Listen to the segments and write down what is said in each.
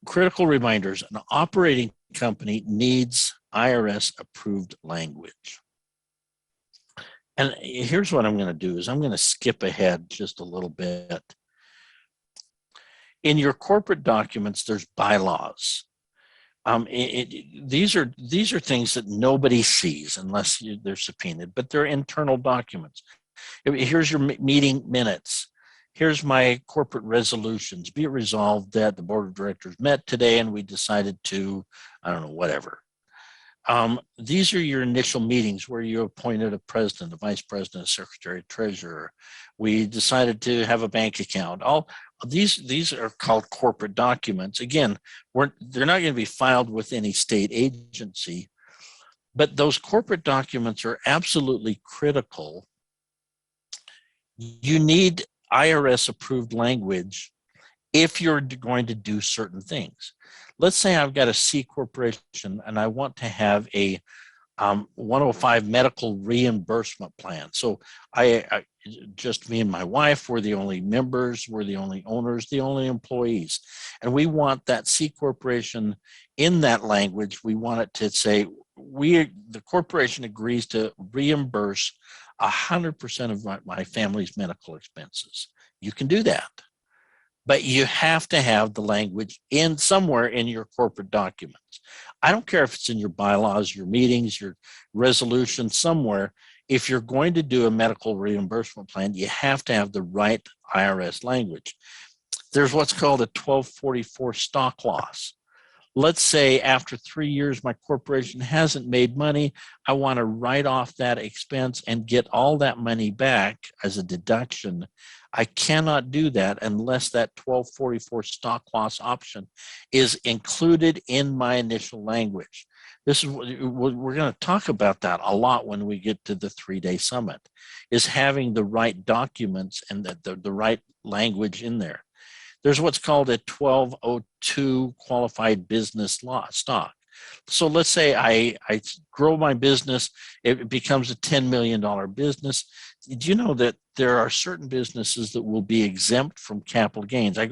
Critical reminders. An operating company needs IRS approved language. And here's what I'm going to do is I'm going to skip ahead just a little bit. In your corporate documents, there's bylaws. These are things that nobody sees unless they're subpoenaed, but they're internal documents. Here's your meeting minutes. Here's my corporate resolutions. Be it resolved that the board of directors met today and we decided to, I don't know, whatever. These are your initial meetings where you appointed a president, a vice president, a secretary, treasurer. We decided to have a bank account. All these are called corporate documents. Again, they're not going to be filed with any state agency, but those corporate documents are absolutely critical. You need IRS approved language if you're going to do certain things. Let's say I've got a C corporation and I want to have a 105 medical reimbursement plan. So I just me and my wife, we're the only members, we're the only owners, the only employees. And we want that C corporation in that language. We want it to say, the corporation agrees to reimburse 100% of my family's medical expenses. You can do that, but you have to have the language in somewhere in your corporate documents. I don't care if it's in your bylaws, your meetings, your resolution, somewhere. If you're going to do a medical reimbursement plan, you have to have the right IRS language. There's what's called a 1244 stock loss. Let's say after 3 years, my corporation hasn't made money. I want to write off that expense and get all that money back as a deduction. I cannot do that unless that 1244 stock loss option is included in my initial language. This is we're going to talk about that a lot when we get to the 3-day summit, is having the right documents and the right language in there. There's what's called a 1202 qualified business law stock. So let's say I grow my business, it becomes a $10 million business. Did you know that there are certain businesses that will be exempt from capital gains? I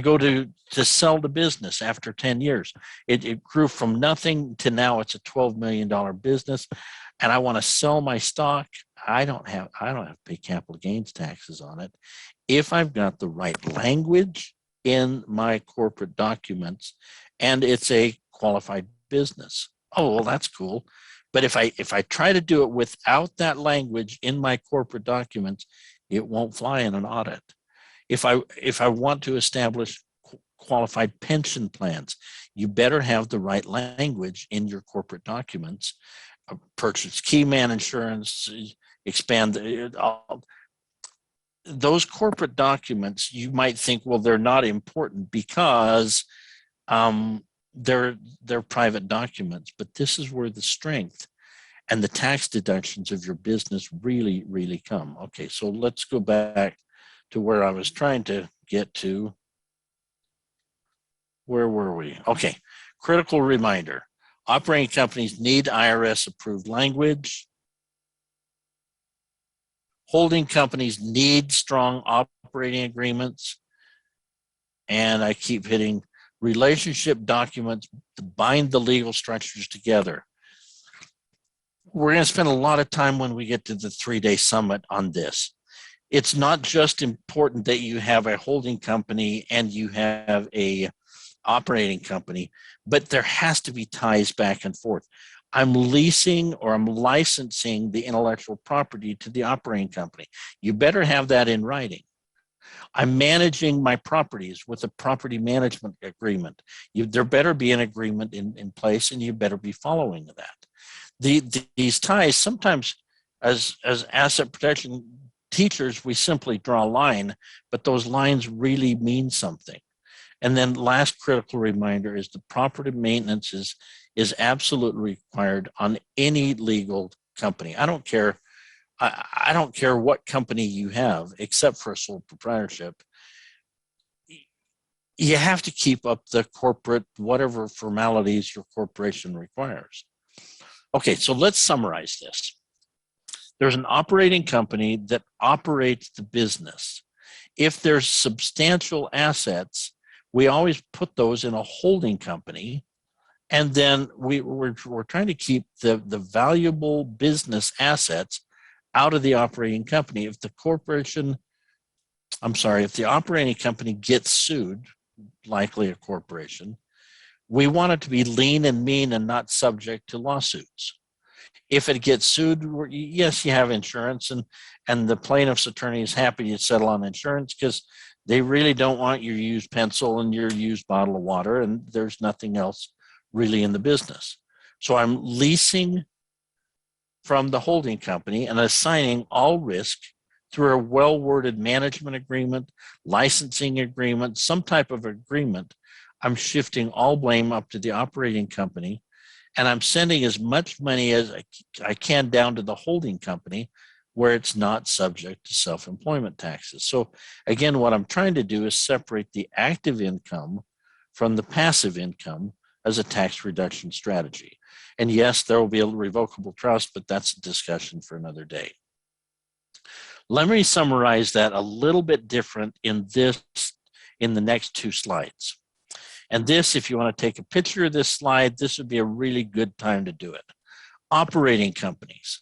go to sell the business after 10 years. It grew from nothing to now it's a $12 million business, and I want to sell my stock. I don't have to pay capital gains taxes on it if I've got the right language in my corporate documents and it's a qualified business. Oh, well, that's cool. But if I try to do it without that language in my corporate documents, it won't fly in an audit. If I want to establish qualified pension plans, you better have the right language in your corporate documents. Purchase key man insurance, expand those corporate documents. You might think, well, they're not important because they're private documents, but this is where the strength and the tax deductions of your business really, really come. Okay, so let's go back to where I was trying to get to. Where were we? Okay, critical reminder. Operating companies need IRS approved language. Holding companies need strong operating agreements. And I keep hitting relationship documents to bind the legal structures together. We're going to spend a lot of time when we get to the 3-day summit on this. It's not just important that you have a holding company and you have a operating company, but there has to be ties back and forth. I'm leasing or I'm licensing the intellectual property to the operating company. You better have that in writing. I'm managing my properties with a property management agreement. There better be an agreement in place, and you better be following that. These ties, sometimes as asset protection teachers, we simply draw a line, but those lines really mean something. And then last critical reminder is the property maintenance is absolutely required on any legal company. I don't care what company you have, except for a sole proprietorship. You have to keep up the corporate, whatever formalities your corporation requires. Okay, so let's summarize this. There's an operating company that operates the business. If there's substantial assets, we always put those in a holding company. And then we're trying to keep the valuable business assets out of the operating company. If the operating company gets sued, likely a corporation, we want it to be lean and mean and not subject to lawsuits. If it gets sued, yes, you have insurance, and the plaintiff's attorney is happy to settle on insurance because they really don't want your used pencil and your used bottle of water, and there's nothing else really in the business. So I'm leasing from the holding company and assigning all risk through a well-worded management agreement, licensing agreement, some type of agreement. I'm shifting all blame up to the operating company, and I'm sending as much money as I can down to the holding company where it's not subject to self-employment taxes. So again, what I'm trying to do is separate the active income from the passive income as a tax reduction strategy. And yes, there will be a revocable trust, but that's a discussion for another day. Let me summarize that a little bit different in the next two slides. And this, if you want to take a picture of this slide, this would be a really good time to do it. Operating companies,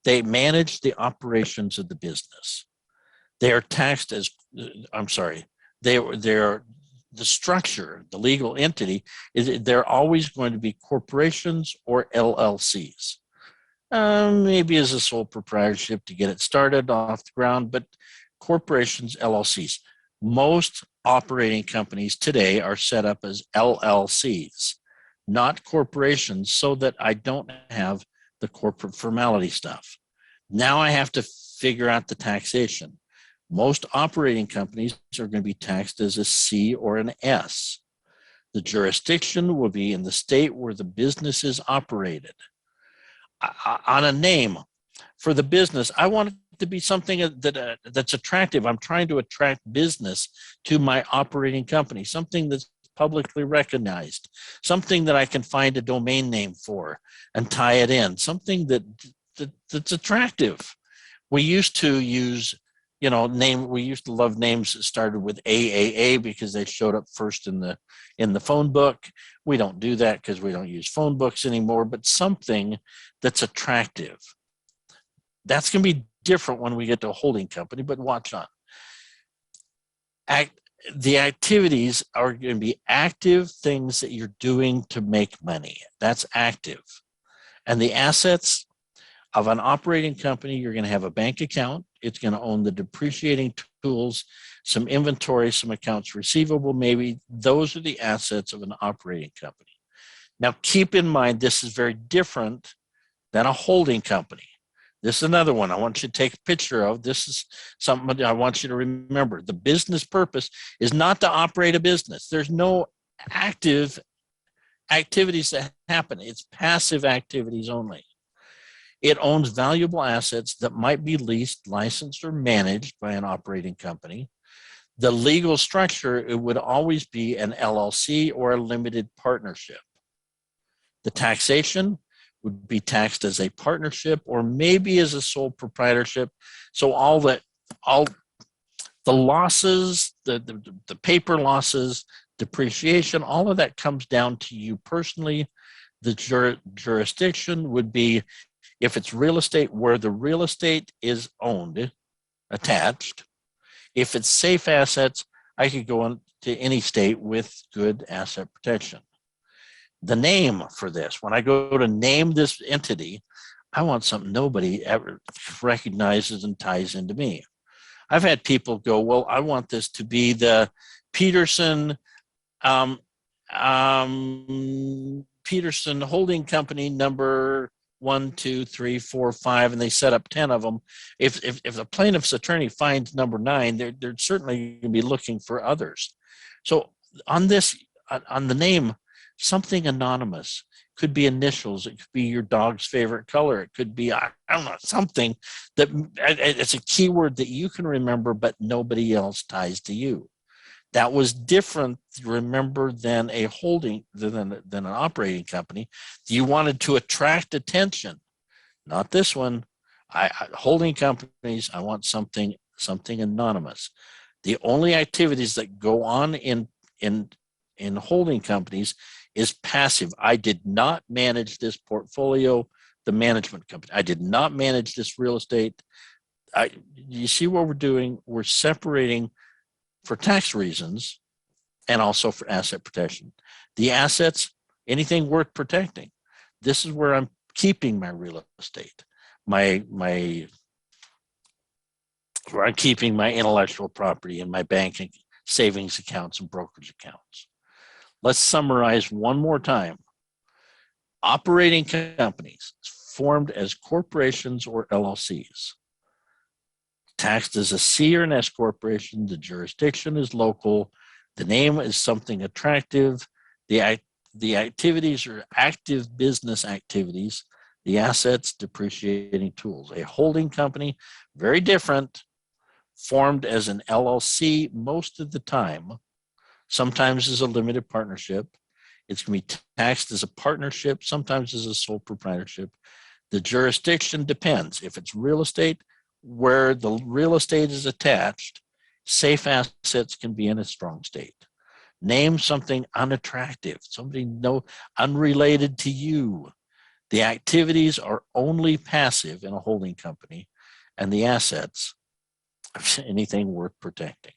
they manage the operations of the business. They are taxed as, they're the structure, the legal entity, they're always going to be corporations or LLCs. Maybe as a sole proprietorship to get it started off the ground, but corporations, LLCs. Most operating companies today are set up as LLCs, not corporations, so that I don't have the corporate formality stuff. Now I have to figure out the taxation. Most operating companies are going to be taxed as a C or an S. The jurisdiction will be in the state where the business is operated. On a name for the business, I want it to be something that's attractive. I'm trying to attract business to my operating company, something that's publicly recognized, something that I can find a domain name for and tie it in, something that's attractive. We used to use, we used to love names that started with AAA because they showed up first in the phone book. We don't do that because we don't use phone books anymore, but something that's attractive. That's going to be different when we get to a holding company, but watch on. The activities are going to be active things that you're doing to make money. That's active. And the assets of an operating company, you're going to have a bank account. It's going to own the depreciating tools, some inventory, some accounts receivable, maybe. Those are the assets of an operating company. Now, keep in mind, this is very different than a holding company. This is another one I want you to take a picture of. This is something I want you to remember. The business purpose is not to operate a business. There's no active activities that happen. It's passive activities only. It owns valuable assets that might be leased, licensed, or managed by an operating company. The legal structure, it would always be an LLC or a limited partnership. The taxation would be taxed as a partnership or maybe as a sole proprietorship. So all the losses, the paper losses, depreciation, all of that comes down to you personally. The jurisdiction would be, if it's real estate, where the real estate is owned, attached. If it's safe assets, I could go on to any state with good asset protection. The name for this, when I go to name this entity, I want something nobody ever recognizes and ties into me. I've had people go, well, I want this to be the Peterson Peterson Holding Company number 1, 2, 3, 4, 5, and they set up 10 of them. If the plaintiff's attorney finds number 9, they're certainly going to be looking for others. So on the name, something anonymous. Could be initials. It could be your dog's favorite color. It could be, I don't know, something that it's a keyword that you can remember, but nobody else ties to you. That was different, remember, than a holding, than an operating company. You wanted to attract attention. Not this one. Holding companies, I want something anonymous. The only activities that go on in holding companies is passive. I did not manage this portfolio, the management company. I did not manage this real estate. You see what we're doing? We're separating for tax reasons and also for asset protection. The assets, anything worth protecting. This is where I'm keeping my real estate, where I'm keeping my intellectual property and my banking savings accounts and brokerage accounts. Let's summarize one more time. Operating companies formed as corporations or LLCs. Taxed as a C or an S corporation, the jurisdiction is local, the name is something attractive, the activities are active business activities, the assets, depreciating tools. A holding company, very different, formed as an LLC most of the time, sometimes as a limited partnership. It's going to be taxed as a partnership, sometimes as a sole proprietorship. The jurisdiction depends. If it's real estate, where the real estate is attached, safe assets can be in a strong state. Name something unattractive, something unrelated to you. The activities are only passive in a holding company, and the assets, anything worth protecting.